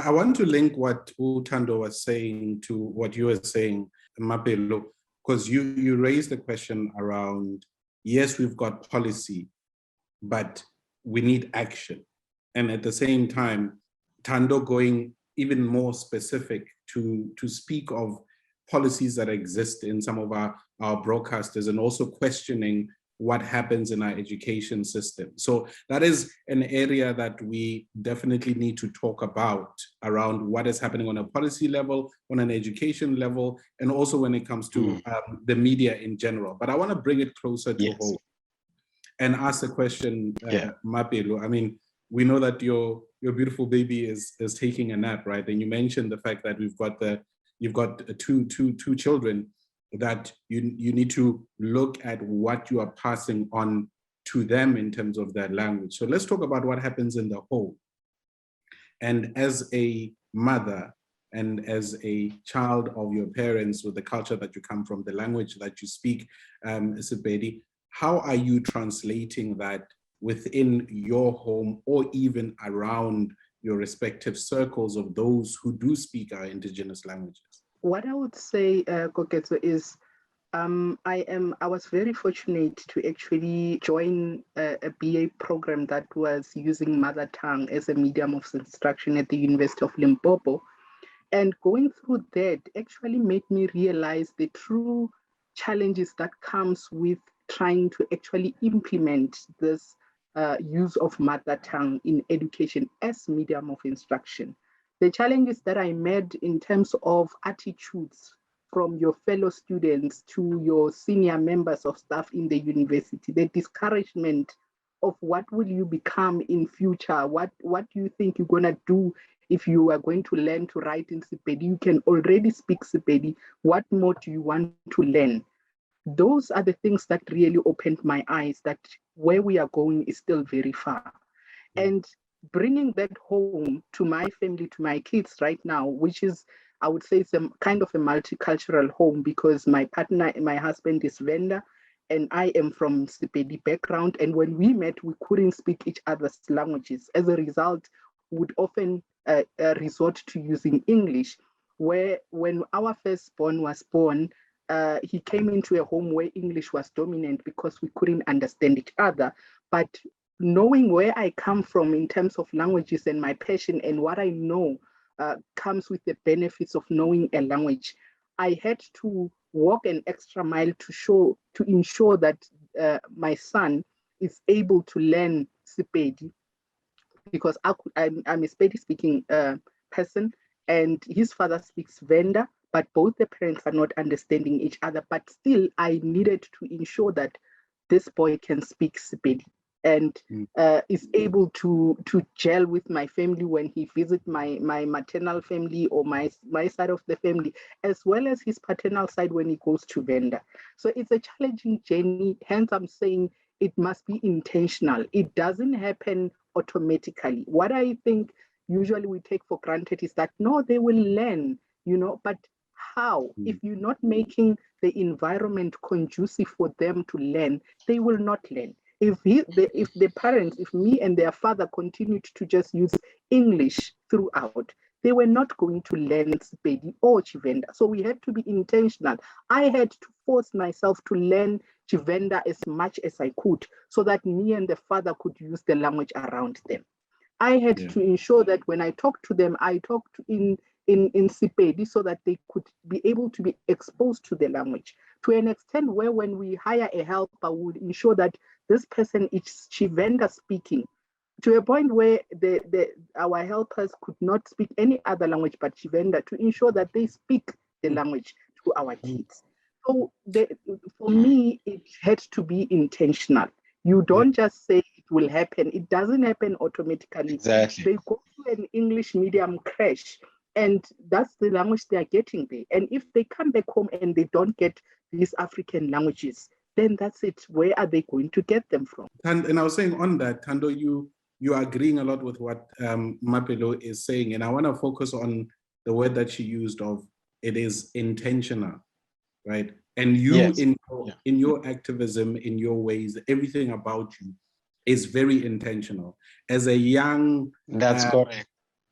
I want to link what Thando was saying to what you were saying, Mapelo, because you raised the question around, yes, we've got policy, but we need action. And at the same time, Thando going even more specific to speak of policies that exist in some of our broadcasters, and also questioning what happens in our education system. So that is an area that we definitely need to talk about, around what is happening on a policy level, on an education level, and also when it comes to the media in general. But I want to bring it closer to home and ask the question, Mapelo. I mean, we know that your beautiful baby is taking a nap, right? And you mentioned the fact that you've got two children, that you need to look at what you are passing on to them in terms of their language. So let's talk about what happens in the home. And as a mother and as a child of your parents, with the culture that you come from, the language that you speak, Sepedi, how are you translating that within your home, or even around your respective circles of those who do speak our indigenous languages? What I would say, Koketso, is I was very fortunate to actually join a BA program that was using mother tongue as a medium of instruction at the University of Limpopo. And going through that actually made me realize the true challenges that comes with trying to actually implement this use of mother tongue in education as medium of instruction. The challenges that I met in terms of attitudes from your fellow students to your senior members of staff in the university, the discouragement of what will you become in future, what do you think you're gonna do if you are going to learn to write in Sepedi? You can already speak Sepedi. What more do you want to learn? Those are the things that really opened my eyes, that where we are going is still very far. And bringing that home to my family, to my kids right now, which is, I would say, it's a kind of a multicultural home, because my partner, my husband is Venda, and I am from Sepedi background. And when we met, we couldn't speak each other's languages. As a result, we would often resort to using English, where when our firstborn was born, he came into a home where English was dominant because we couldn't understand each other. But knowing where I come from in terms of languages and my passion and what I know comes with the benefits of knowing a language, I had to walk an extra mile to ensure that my son is able to learn Sepedi, because I'm a Sepedi speaking person, and his father speaks Venda, but both the parents are not understanding each other. But still, I needed to ensure that this boy can speak Sepedi and is able to gel with my family when he visits my maternal family or my side of the family, as well as his paternal side when he goes to Venda. So it's a challenging journey. Hence, I'm saying it must be intentional. It doesn't happen automatically. What I think usually we take for granted is that, no, they will learn, but how? If you're not making the environment conducive for them to learn, they will not learn. If the parents, if me and their father continued to just use English throughout, they were not going to learn Sepedi or Chivenda. So we had to be intentional. I had to force myself to learn Chivenda as much as I could, so that me and the father could use the language around them. I had to ensure that when I talk to them, I talked in Sepedi, so that they could be able to be exposed to the language to an extent where, when we hire a helper, we would ensure that this person is Chivenda speaking, to a point where our helpers could not speak any other language but Chivenda, to ensure that they speak the language to our kids. So for me, it had to be intentional. You don't just say it will happen. It doesn't happen automatically. Exactly. They go to an English medium crash, and that's the language they are getting there. And if they come back home and they don't get these African languages, then that's it. Where are they going to get them from? And I was saying on that, Thando, you are agreeing a lot with what Mapelo is saying. And I want to focus on the word that she used of, it is intentional, right? And you, in your activism, in your ways, everything about you is very intentional. As a young that's correct.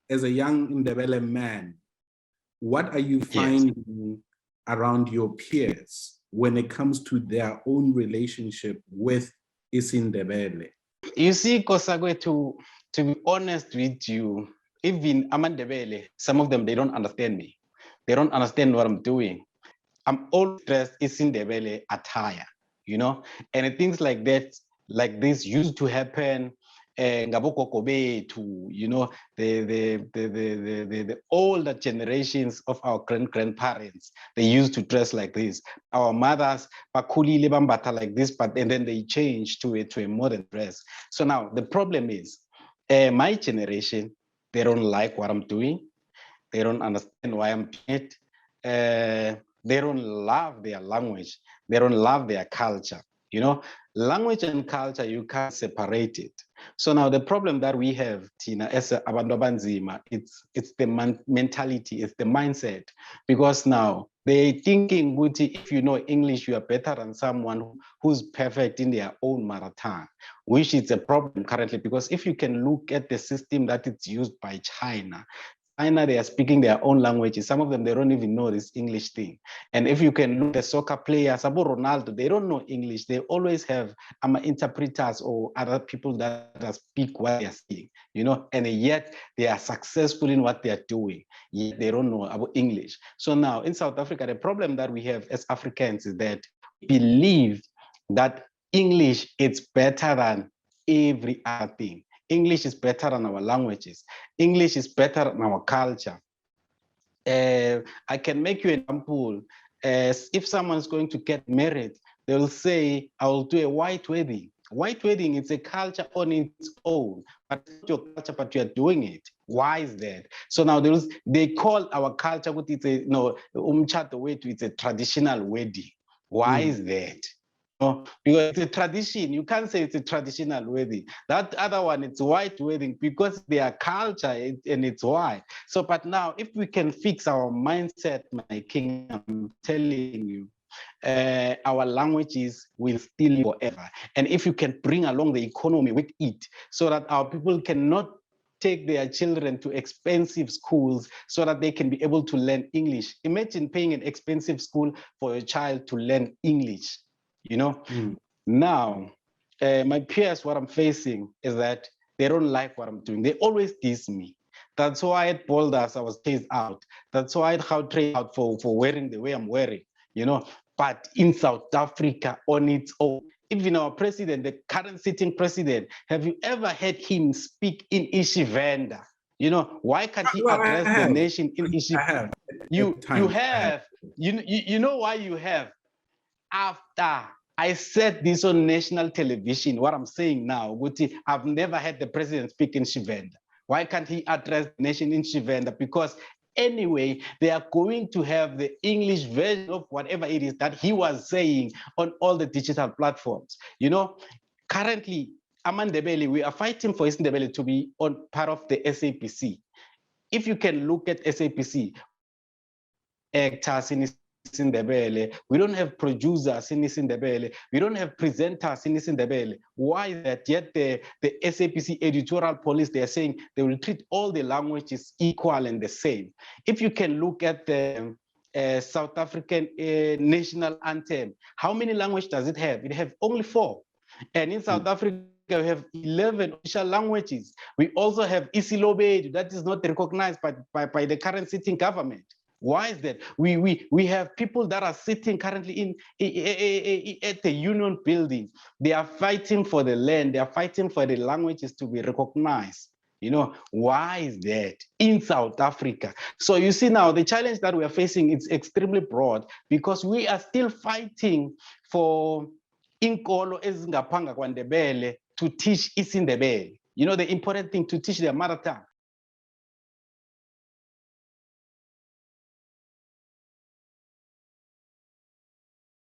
as a young Ndebele man, what are you finding around your peers when it comes to their own relationship with isiNdebele? You see, Kosagwe, to be honest with you, even Amandebele, some of them, they don't understand me. They don't understand what I'm doing. I'm always dressed isiNdebele attire, you know, and things like that, like this used to happen. To, you know, the older generations of our grandparents, they used to dress like this. Our mothers bakhulile bambata like this, but and then they changed to a modern dress. So now the problem is, my generation, they don't like what I'm doing. They don't understand why I'm doing it. They don't love their language. They don't love their culture. You know, language and culture, you can't separate it. So now the problem that we have, Tina, as Abantu Abanzima, it's the mentality, it's the mindset. Because now they're thinking, if you know English, you are better than someone who's perfect in their own mother tongue, which is a problem currently. Because if you can look at the system that it's used by China, they are speaking their own languages. Some of them, they don't even know this English thing. And if you can look at the soccer players, Sabo Ronaldo, they don't know English. They always have interpreters or other people that speak what they are saying, you know, and yet they are successful in what they are doing. Yet they don't know about English. So now in South Africa, the problem that we have as Africans is that we believe that English is better than every other thing. English is better than our languages. English is better than our culture. I can make you an example. If someone's going to get married, they'll say, I will do a white wedding. White wedding, it's a culture on its own, but it's not your culture, but you're doing it. Why is that? So now they call our culture, it's a, it's a traditional wedding. Why is that? No, because it's a tradition. You can't say it's a traditional wedding. That other one, it's a white wedding because their culture and it's white. So, but now if we can fix our mindset, my king, I'm telling you, our languages will still live forever. And if you can bring along the economy with it, so that our people cannot take their children to expensive schools so that they can be able to learn English. Imagine paying an expensive school for your child to learn English. You know, now my peers, what I'm facing is that they don't like what I'm doing. They always diss me. That's why at Boulders I was chased out. That's why I had trained out for wearing the way I'm wearing, you know. But in South Africa on its own, even our president, the current sitting president, have you ever heard him speak in Ishivenda? You know, why can't he address the nation in Ishivenda? You have. You know why you have? After I said this on national television, what I'm saying now, I've never heard the president speak in Shivenda. Why can't he address the nation in Shivenda? Because anyway, they are going to have the English version of whatever it is that he was saying on all the digital platforms. You know, currently, Amandebele, we are fighting for isiNdebele to be on part of the SAPC. If you can look at SAPC, actors in isiNdebele, we don't have producers in isiNdebele, we don't have presenters in isiNdebele. Why is that? Yet the SAPC editorial police, they are saying they will treat all the languages equal and the same. If you can look at the South African national anthem, how many languages does it have? It has only 4. And in South Africa, we have 11 official languages. We also have isiLobedu, that is not recognized by the current sitting government. Why is that? We have people that are sitting currently at the union building. They are fighting for the land. They are fighting for the languages to be recognized. You know, why is that in South Africa? So you see now the challenge that we are facing is extremely broad because we are still fighting for inkolo ezingapanga kwaNdebele to teach isiNdebele. You know, the important thing to teach their mother tongue.